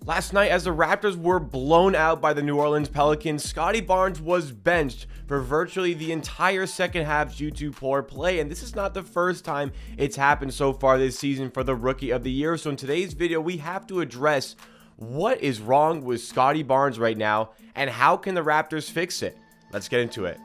Last night, as the Raptors were blown out by the New Orleans Pelicans, Scottie Barnes was benched for virtually the entire second half due to poor play, and this is not the first time it's happened so far this season for the Rookie of the Year. So in today's video, we have to address what is wrong with Scottie Barnes right now, and how can the Raptors fix it? Let's get into it.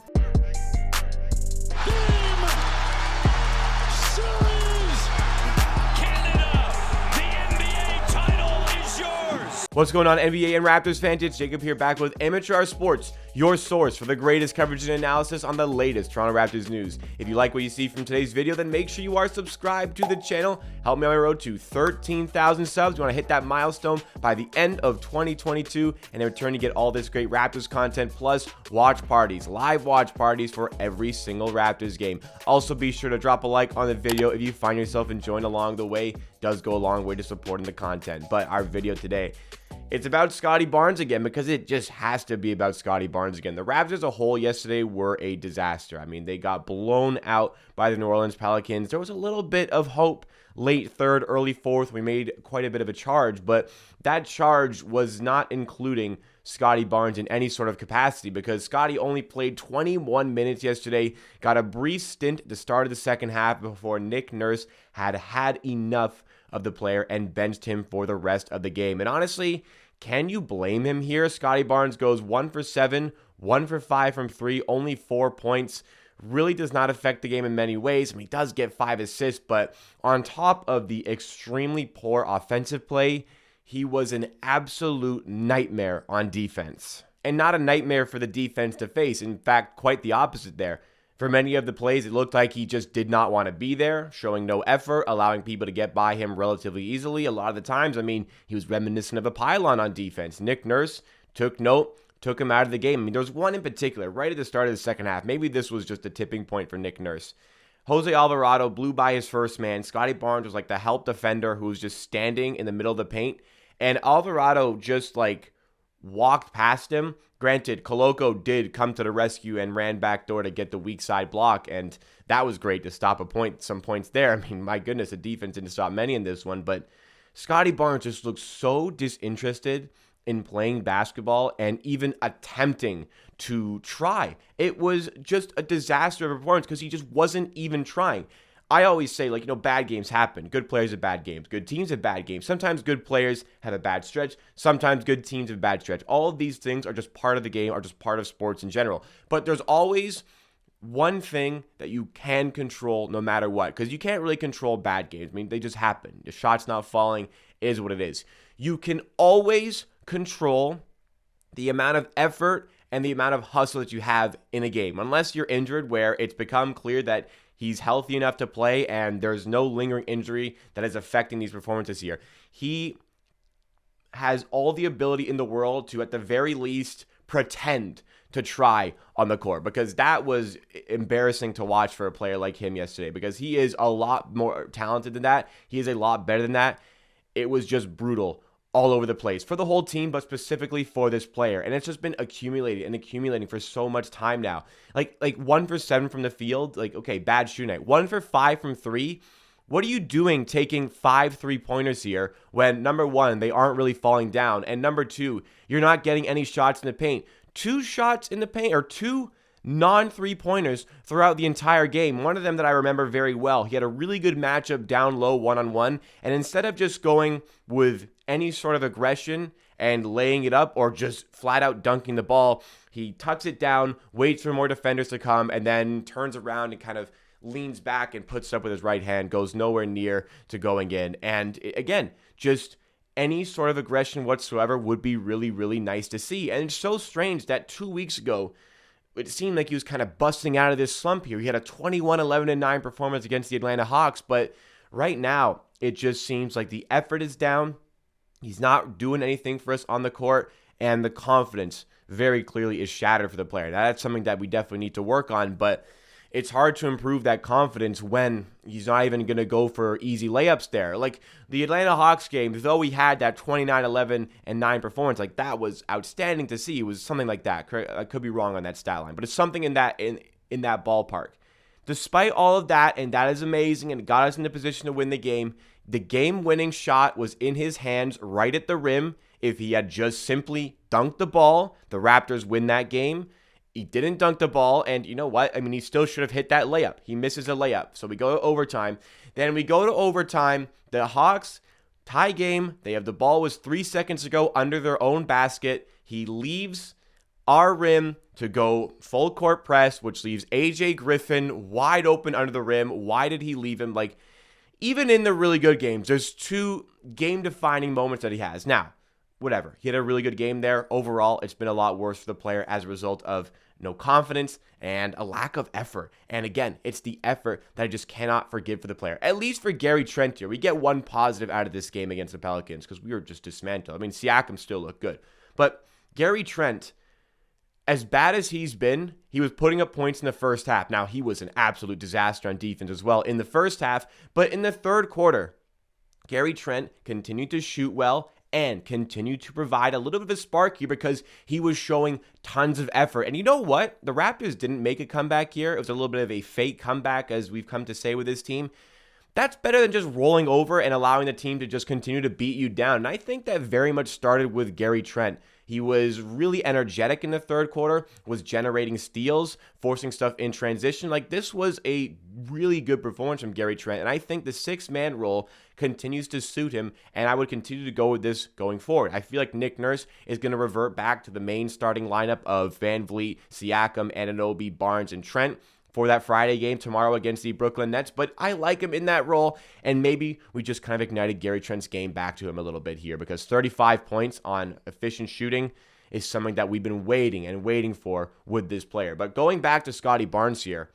What's going on, NBA and Raptors fans? It's Jacob here, back with Amateur Hour Sports, your source for the greatest coverage and analysis on the latest Toronto Raptors news. If you like what you see from today's video, then make sure you are subscribed to the channel. Help me on my road to 13,000 subs. You want to hit that milestone by the end of 2022, and in return, you get all this great Raptors content, plus watch parties, live watch parties for every single Raptors game. Also, be sure to drop a like on the video if you find yourself enjoying along the way. It does go a long way to supporting the content. But our video today, it's about Scottie Barnes again, because it just has to be about Scottie Barnes again. The Raptors as a whole yesterday were a disaster. I mean, they got blown out by the New Orleans Pelicans. There was a little bit of hope late third, early fourth. We made quite a bit of a charge, but that charge was not including Scottie Barnes in any sort of capacity, because Scottie only played 21 minutes yesterday, got a brief stint at the start of the second half before Nick Nurse had enough of the player and benched him for the rest of the game. And honestly, can you blame him here? Scottie Barnes goes 1 for 7, 1 for 5 from 3, only 4 points. Really does not affect the game in many ways. I mean, he does get 5 assists, but on top of the extremely poor offensive play, he was an absolute nightmare on defense. And not a nightmare for the defense to face. In fact, quite the opposite there. For many of the plays, it looked like he just did not want to be there, showing no effort, allowing people to get by him relatively easily. A lot of the times, I mean, he was reminiscent of a pylon on defense. Nick Nurse took note, took him out of the game. I mean, there was one in particular right at the start of the second half. Maybe this was just a tipping point for Nick Nurse. Jose Alvarado blew by his first man. Scottie Barnes was like the help defender who was just standing in the middle of the paint. And Alvarado just like walked past him. Granted, Coloco did come to the rescue and ran back door to get the weak side block, and that was great to stop some points there. I mean, my goodness, the defense didn't stop many in this one, but Scottie Barnes just looked so disinterested in playing basketball and even attempting to try. It was just a disaster of a performance because he just wasn't even trying. I always say, like, bad games happen. Good players have bad games. Good teams have bad games. Sometimes good players have a bad stretch. Sometimes good teams have a bad stretch. All of these things are just part of the game, are just part of sports in general. But there's always one thing that you can control no matter what, because you can't really control bad games. I mean, they just happen. The shot's not falling is what it is. You can always control the amount of effort and the amount of hustle that you have in a game, unless you're injured, where it's become clear that he's healthy enough to play and there's no lingering injury that is affecting these performances here. He has all the ability in the world to, at the very least, pretend to try on the court, because that was embarrassing to watch for a player like him yesterday, because he is a lot more talented than that. He is a lot better than that. It was just brutal all over the place for the whole team, but specifically for this player. And it's just been accumulating for so much time now. Like 1 for 7 from the field. Like, okay, bad shooting night. 1 for 5 from 3. What are you doing taking 5 3-pointers here when, number one, they aren't really falling down, and number two, you're not getting any shots in the paint? 2 shots in the paint, or 2 non-3-pointers throughout the entire game. One of them that I remember very well, he had a really good matchup down low one-on-one, and instead of just going with any sort of aggression and laying it up or just flat out dunking the ball, he tucks it down, waits for more defenders to come, and then turns around and kind of leans back and puts it up with his right hand, goes nowhere near to going in. And again, just any sort of aggression whatsoever would be really, really nice to see. And it's so strange that 2 weeks ago, it seemed like he was kind of busting out of this slump here. He had a 21-11-9 performance against the Atlanta Hawks, but right now, it just seems like the effort is down. He's not doing anything for us on the court, and the confidence very clearly is shattered for the player. Now, that's something that we definitely need to work on, but it's hard to improve that confidence when he's not even going to go for easy layups there. Like the Atlanta Hawks game, though he had that 29-11-9 performance, like that was outstanding to see. It was something like that. I could be wrong on that stat line, but it's something in that ballpark. Despite all of that, and that is amazing and got us in the position to win the game-winning shot was in his hands right at the rim. if he had just simply dunked the ball, the Raptors win that game. He didn't dunk the ball, and you know what? I mean, he still should have hit that layup. He misses a layup. So we go to overtime. Then we go to overtime. The Hawks tie game. They have the ball was 3 seconds ago under their own basket. He leaves our rim to go full court press, which leaves AJ Griffin wide open under the rim. Why did he leave him? Like, even in the really good games, there's 2 game-defining moments that he has. Now, whatever. He had a really good game there. Overall, it's been a lot worse for the player as a result of no confidence and a lack of effort. And again, it's the effort that I just cannot forgive for the player. At least for Gary Trent here. We get one positive out of this game against the Pelicans because we were just dismantled. I mean, Siakam still looked good. But Gary Trent, as bad as he's been, he was putting up points in the first half. Now, he was an absolute disaster on defense as well in the first half. But in the third quarter, Gary Trent continued to shoot well and continued to provide a little bit of a spark here because he was showing tons of effort. And you know what? The Raptors didn't make a comeback here. It was a little bit of a fake comeback, as we've come to say with this team. That's better than just rolling over and allowing the team to just continue to beat you down. And I think that very much started with Gary Trent. He was really energetic in the third quarter, was generating steals, forcing stuff in transition. Like, this was a really good performance from Gary Trent. And I think the 6-man role continues to suit him, and I would continue to go with this going forward. I feel like Nick Nurse is going to revert back to the main starting lineup of Van Vliet, Siakam, Anunoby, Barnes, and Trent for that Friday game tomorrow against the Brooklyn Nets, but I like him in that role, and maybe we just kind of ignited Gary Trent's game back to him a little bit here because 35 points on efficient shooting is something that we've been waiting for with this player. But going back to Scottie Barnes here,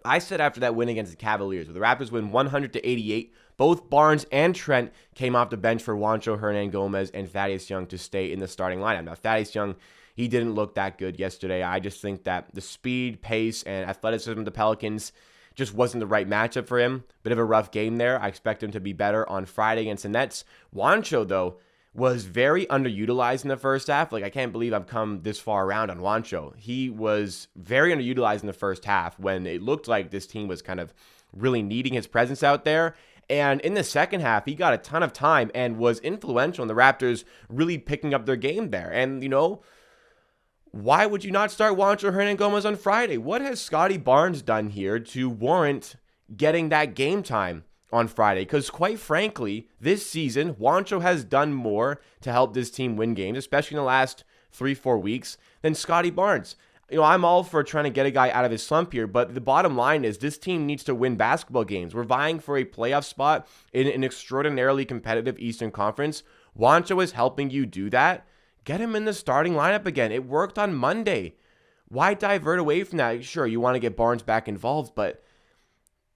I said after that win against the Cavaliers, where the Raptors win 100-88, both Barnes and Trent came off the bench for Juancho, Hernangomez, and Thaddeus Young to stay in the starting lineup. Now, Thaddeus Young, he didn't look that good yesterday. I just think that the speed, pace, and athleticism of the Pelicans just wasn't the right matchup for him. Bit of a rough game there. I expect him to be better on Friday against the Nets. Juancho, though, was very underutilized in the first half. Like, I can't believe I've come this far around on Juancho. He was very underutilized in the first half when it looked like this team was kind of really needing his presence out there. And in the second half, he got a ton of time and was influential in the Raptors really picking up their game there. And, you know, why would you not start Juancho Hernangomez on Friday? What has Scottie Barnes done here to warrant getting that game time on Friday? Because quite frankly, this season, Juancho has done more to help this team win games, especially in the last 3-4 weeks, than Scottie Barnes. You know, I'm all for trying to get a guy out of his slump here, but the bottom line is this team needs to win basketball games. We're vying for a playoff spot in an extraordinarily competitive Eastern Conference. Juancho is helping you do that. Get him in the starting lineup again. It worked on Monday. Why divert away from that? Sure, you want to get Barnes back involved, but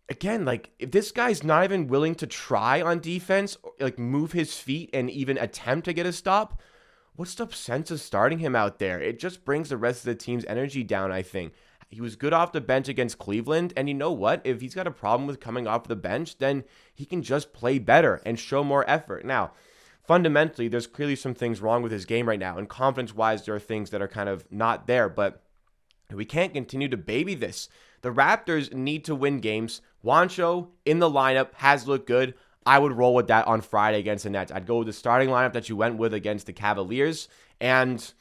again, like, if this guy's not even willing to try on defense, like move his feet and even attempt to get a stop, what's the sense of starting him out there? It just brings the rest of the team's energy down, I think. He was good off the bench against Cleveland, and you know what? If he's got a problem with coming off the bench, then he can just play better and show more effort. Now, fundamentally, there's clearly some things wrong with his game right now, and confidence-wise, there are things that are kind of not there, but we can't continue to baby this. The Raptors need to win games. Juancho in the lineup has looked good. I would roll with that on Friday against the Nets. I'd go with the starting lineup that you went with against the Cavaliers, and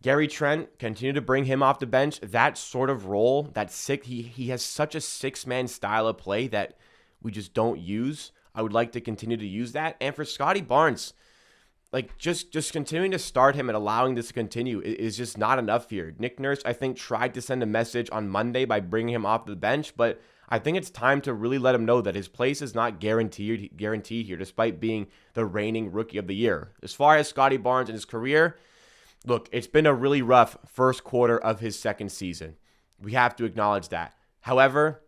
Gary Trent, continue to bring him off the bench. That sort of role, he has such a 6-man style of play that we just don't use. I would like to continue to use that. And for Scottie Barnes, like, just continuing to start him and allowing this to continue is just not enough here. Nick Nurse, I think, tried to send a message on Monday by bringing him off the bench, but I think it's time to really let him know that his place is not guaranteed here, despite being the reigning Rookie of the Year. As far as Scottie Barnes and his career, look, it's been a really rough first quarter of his second season. We have to acknowledge that. However,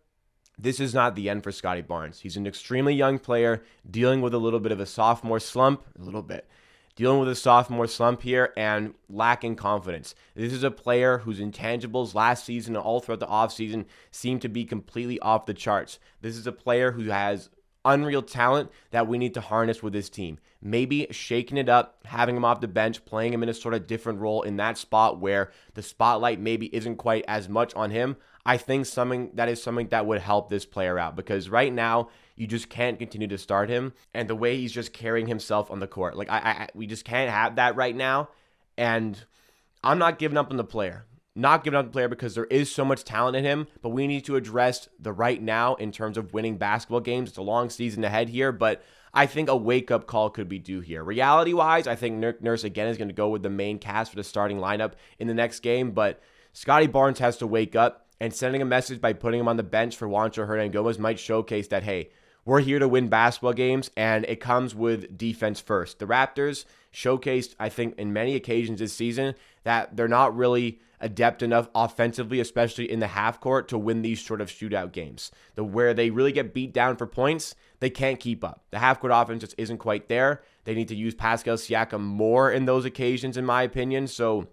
this is not the end for Scottie Barnes. He's an extremely young player dealing with a little bit of a sophomore slump, here and lacking confidence. This is a player whose intangibles last season and all throughout the offseason seem to be completely off the charts. This is a player who has unreal talent that we need to harness with this team. Maybe shaking it up, having him off the bench, playing him in a sort of different role in that spot where the spotlight maybe isn't quite as much on him. I think something that would help this player out, because right now you just can't continue to start him, and the way he's just carrying himself on the court, like we just can't have that right now. And I'm not giving up on the player. Not giving up on the player because there is so much talent in him, but we need to address the right now in terms of winning basketball games. It's a long season ahead here, but I think a wake-up call could be due here. Reality-wise, I think Nick Nurse again is going to go with the main cast for the starting lineup in the next game, but Scottie Barnes has to wake up, and sending a message by putting him on the bench for Juancho Hernangomez might showcase that, hey, we're here to win basketball games, and it comes with defense first. The Raptors showcased, I think, in many occasions this season that they're not really adept enough offensively, especially in the half court, to win these sort of shootout games. Where they really get beat down for points, they can't keep up. The half court offense just isn't quite there. They need to use Pascal Siakam more in those occasions, in my opinion. So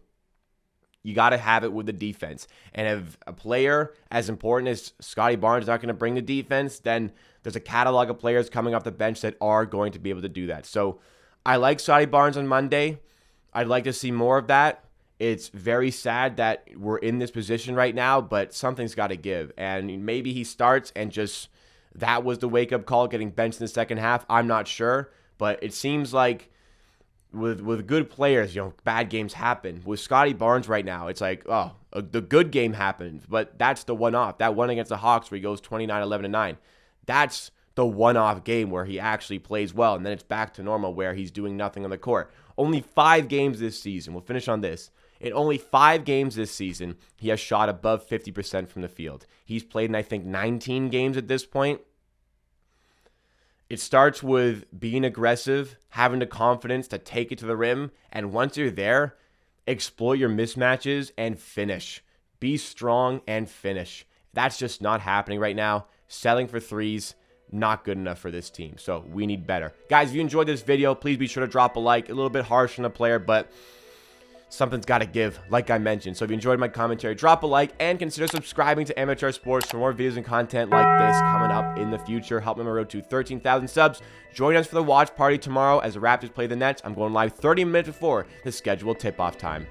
you got to have it with the defense. And if a player as important as Scottie Barnes is not going to bring the defense, then there's a catalog of players coming off the bench that are going to be able to do that. So I like Scottie Barnes on Monday. I'd like to see more of that. It's very sad that we're in this position right now, but something's got to give. And maybe he starts and just that was the wake-up call, getting benched in the second half. I'm not sure, but it seems like with good players, bad games happen. With Scottie Barnes right now, it's like, the good game happened, but that's the one-off. That one against the Hawks where he goes 29, 11, and 9. That's the one-off game where he actually plays well, and then it's back to normal where he's doing nothing on the court. Only 5 games this season. We'll finish on this. In only 5 games this season, he has shot above 50% from the field. He's played in, I think, 19 games at this point. It starts with being aggressive, having the confidence to take it to the rim, and once you're there, exploit your mismatches and finish. Be strong and finish. That's just not happening right now. Selling for threes, not good enough for this team. So we need better. Guys, if you enjoyed this video, please be sure to drop a like. A little bit harsh on the player, but something's got to give, like I mentioned. So if you enjoyed my commentary, drop a like and consider subscribing to Amateur Sports for more videos and content like this coming up in the future. Help me on my road to 13,000 subs. Join us for the watch party tomorrow as the Raptors play the Nets. I'm going live 30 minutes before the scheduled tip-off time.